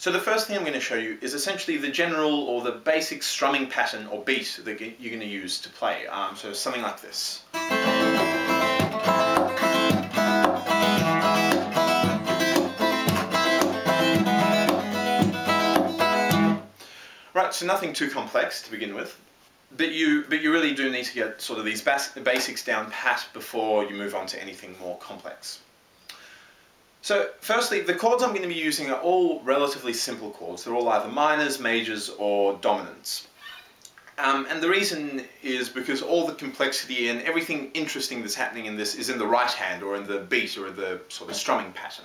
So the first thing I'm going to show you is essentially the general or the basic strumming pattern or beat that you're going to use to play. So something like this. Right, so nothing too complex to begin with, but you really do need to get sort of these basics down pat before you move on to anything more complex. So firstly, the chords I'm going to be using are all relatively simple chords. They're all either minors, majors, or dominants. And the reason is because all the complexity and everything interesting that's happening in this is in the right hand, or in the beat, or in the sort of strumming pattern.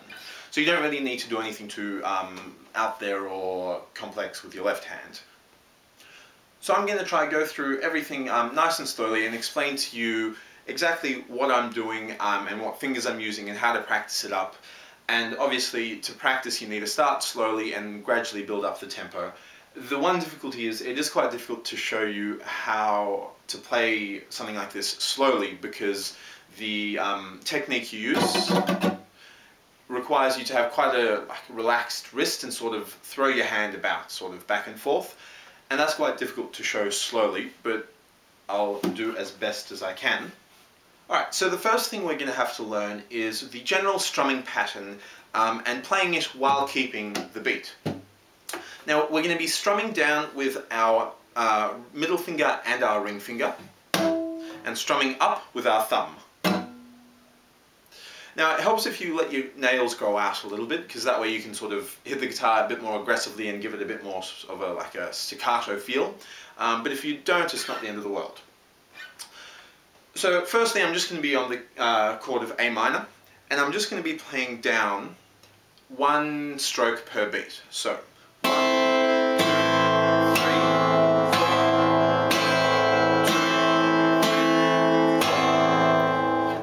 So you don't really need to do anything too out there or complex with your left hand. So I'm going to try go through everything nice and slowly and explain to you exactly what I'm doing and what fingers I'm using and how to practice it up. And obviously, to practice, you need to start slowly and gradually build up the tempo. The one difficulty is it is quite difficult to show you how to play something like this slowly, because the technique you use requires you to have quite a relaxed wrist and sort of throw your hand about, sort of back and forth. And that's quite difficult to show slowly, but I'll do as best as I can. Alright, so the first thing we're going to have to learn is the general strumming pattern and playing it while keeping the beat. Now we're going to be strumming down with our middle finger and our ring finger, and strumming up with our thumb. Now it helps if you let your nails grow out a little bit, because that way you can sort of hit the guitar a bit more aggressively and give it a bit more of a staccato feel. But if you don't, it's not the end of the world. So firstly, I'm just going to be on the chord of A minor, and I'm just going to be playing down one stroke per beat. So 1, 2, 3, 4,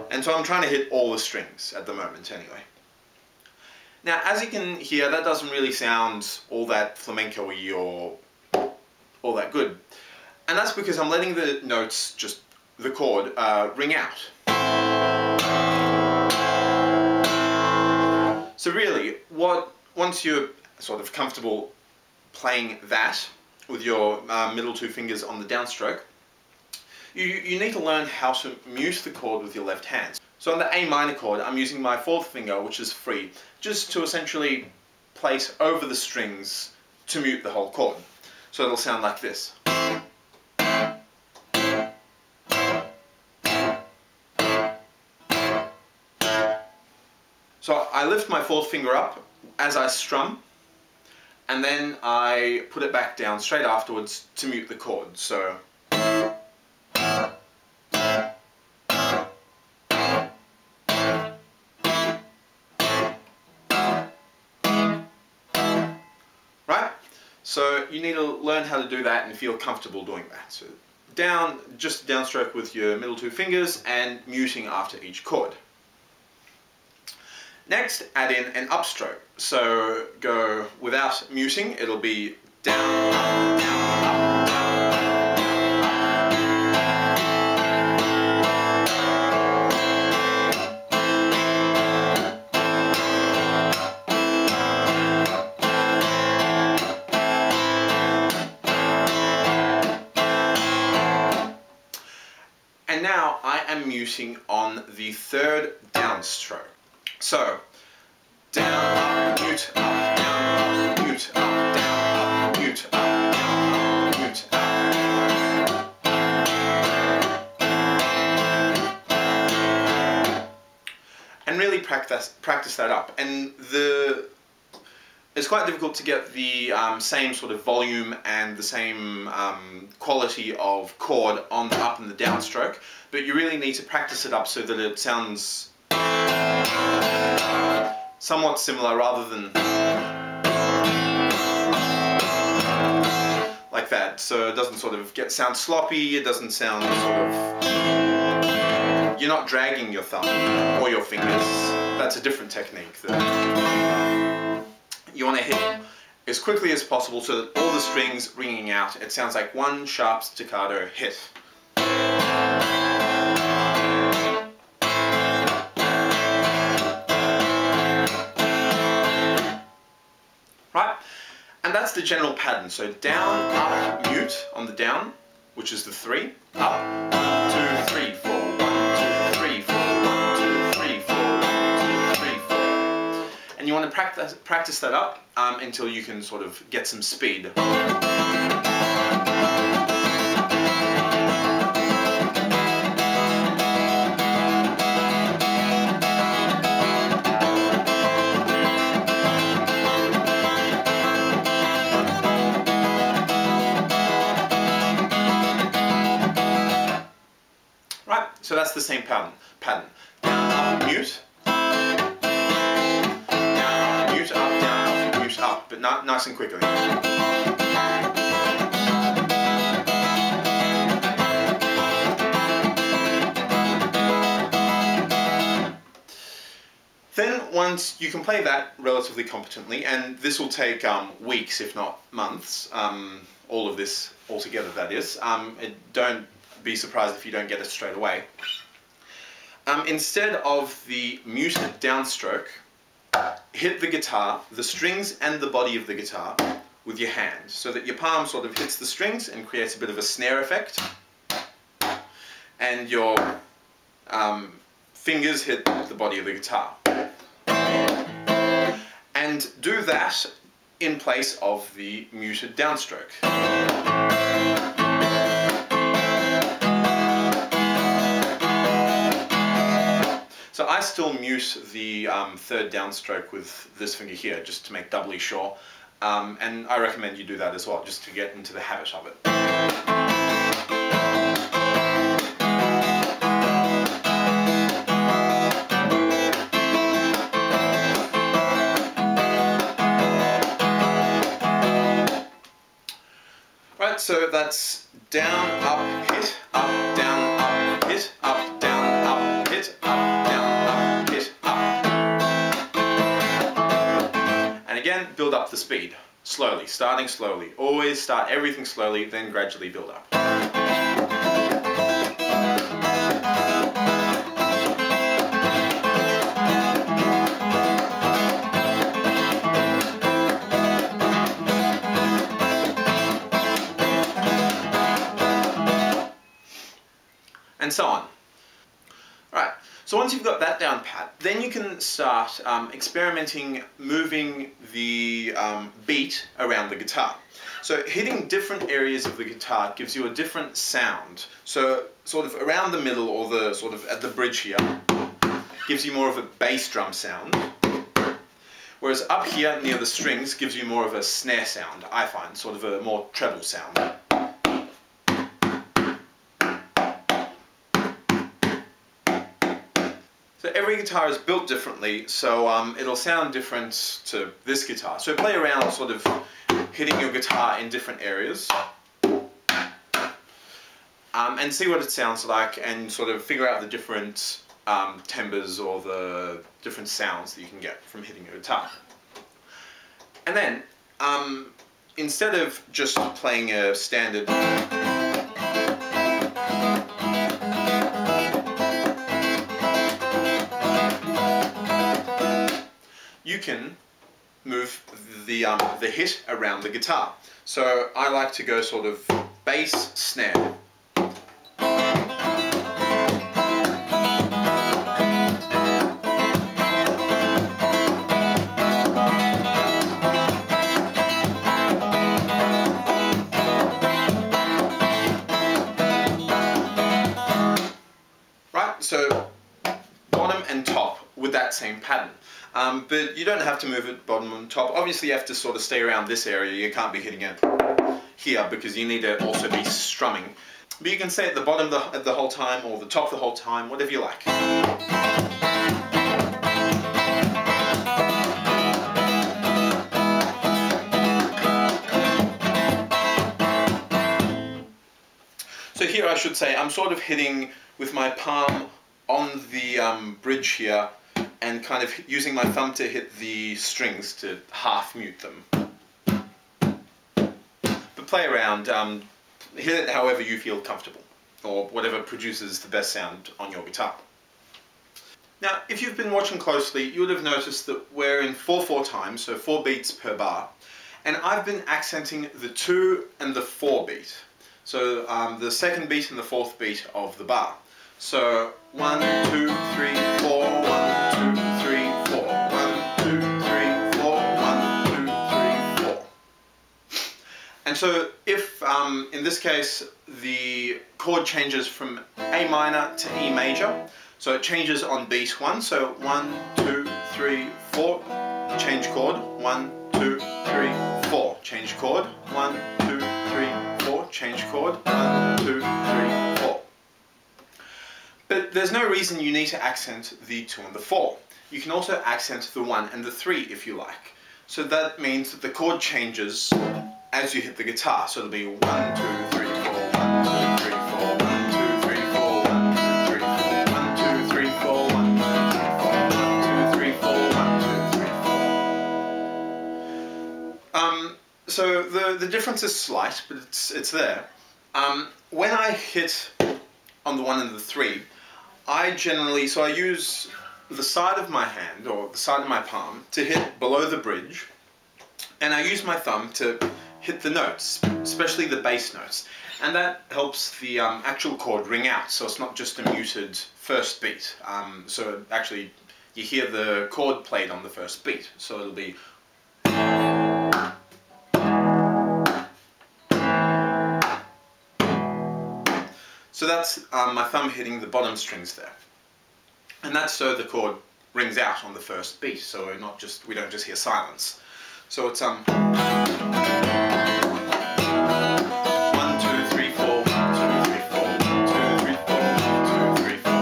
2, and so I'm trying to hit all the strings at the moment anyway. Now as you can hear, that doesn't really sound all that flamenco-y or all that good. And that's because I'm letting the notes, just the chord, ring out. So really, once you're sort of comfortable playing that with your middle two fingers on the downstroke, you need to learn how to mute the chord with your left hand. So on the A minor chord, I'm using my fourth finger, which is free, just to essentially place over the strings to mute the whole chord. So it'll sound like this. So I lift my fourth finger up as I strum, and then I put it back down straight afterwards to mute the chord. So right? So you need to learn how to do that and feel comfortable doing that. So just downstroke with your middle two fingers and muting after each chord. Next, add in an upstroke. So go without muting, it'll be down, up, down, up, and now I am muting on the third downstroke. So, down, up, mute, up, down, up, mute, up, down, up, mute, up, down, up, mute, up. And really practice that up. And it's quite difficult to get the same sort of volume and the same quality of chord on the up and the downstroke, but you really need to practice it up so that it sounds somewhat similar rather than like that. So it doesn't sort of sound sloppy, it doesn't sound sort of, you're not dragging your thumb or your fingers. That's a different technique that you want to hit as quickly as possible so that all the strings ringing out, it sounds like one sharp staccato hit. Right? that's the general pattern. So down, up, mute on the down, which is the 3. Up, 1, 2, 3, 4. 1, 2, 3, 4. 1, 2, 3, 4. 1, 2, 3, 4. And you want to practice that up until you can sort of get some speed. Right, so that's the same pattern. Down, up, mute. Down, up, mute, up, down, up, mute, up, but not nice and quickly. Then once you can play that relatively competently, and this will take weeks if not months, all of this altogether that is, don't be surprised if you don't get it straight away. Instead of the muted downstroke, hit the guitar, the strings and the body of the guitar with your hand, so that your palm sort of hits the strings and creates a bit of a snare effect, and your fingers hit the body of the guitar. And do that in place of the muted downstroke. So I still mute the third downstroke with this finger here, just to make doubly sure. And I recommend you do that as well, just to get into the habit of it. Right, so that's down, up, hit, up, down, up, hit, up, down, up, hit, up, down, up, hit, up. And again, build up the speed, slowly, starting slowly. Always start everything slowly, then gradually build up. And so on. Right, so once you've got that down pat, then you can start experimenting moving the beat around the guitar. So hitting different areas of the guitar gives you a different sound. So sort of around the middle, or the sort of at the bridge here, gives you more of a bass drum sound. Whereas up here near the strings gives you more of a snare sound, I find, sort of a more treble sound. So every guitar is built differently, so it'll sound different to this guitar. So play around sort of hitting your guitar in different areas and see what it sounds like, and sort of figure out the different timbres or the different sounds that you can get from hitting your guitar. And then, instead of just playing a standard you can move the hit around the guitar. So I like to go sort of bass, snare. Right, so bottom and top with that same pattern. But you don't have to move it bottom and top. Obviously you have to sort of stay around this area. You can't be hitting it here because you need to also be strumming. But you can stay at the bottom the whole time, or the top the whole time, whatever you like. So here I should say I'm sort of hitting with my palm on the bridge here, and kind of using my thumb to hit the strings to half mute them. But play around, hit it however you feel comfortable, or whatever produces the best sound on your guitar. Now, if you've been watching closely, you would have noticed that we're in 4/4 time, so 4 beats per bar, And I've been accenting the 2 and the 4 beat. So the second beat and the fourth beat of the bar. So 1, 2, 3, 4, 1, 2, 3, 4, 1, 2, 3, 4, 1, 2, 3, 4. And so if, in this case, the chord changes from A minor to E major, so it changes on beat 1, so 1, 2, 3, 4, change chord, 1, 2, 3, 4, change chord, 1, 2, 3, 4, change chord, 1, 2, 3, 4. But there's no reason you need to accent the 2 and the 4. You can also accent the 1 and the 3 if you like. So that means that the chord changes as you hit the guitar. So it'll be 1, 2, 3, 4, 1, 2, 3, 4, 1, 2, 3, 4, 1, 2, 3, 4, 1, 2, 3, 4, 1, 2, 3, 4, 1, 2, 3, 4. So the difference is slight, but it's there. When I hit on the 1 and the 3, I use the side of my hand, or the side of my palm, to hit below the bridge, and I use my thumb to hit the notes, especially the bass notes, and that helps the actual chord ring out, so it's not just a muted first beat. So actually you hear the chord played on the first beat, so it'll be. So that's my thumb hitting the bottom strings there, and that's so the chord rings out on the first beat, so we don't just hear silence. So it's 1, 2, 3, 4, 1, 2, 3, 4, 1, 2, 3, 4, 1, 2, 3, 4.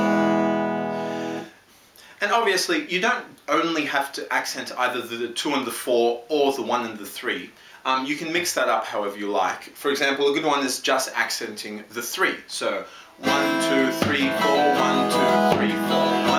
And obviously you don't only have to accent either the 2 and the 4 or the 1 and the 3. You can mix that up however you like. For example, a good one is just accenting the 3. So 1, 2, 3, 4, 1, 2, 3, 4, 1,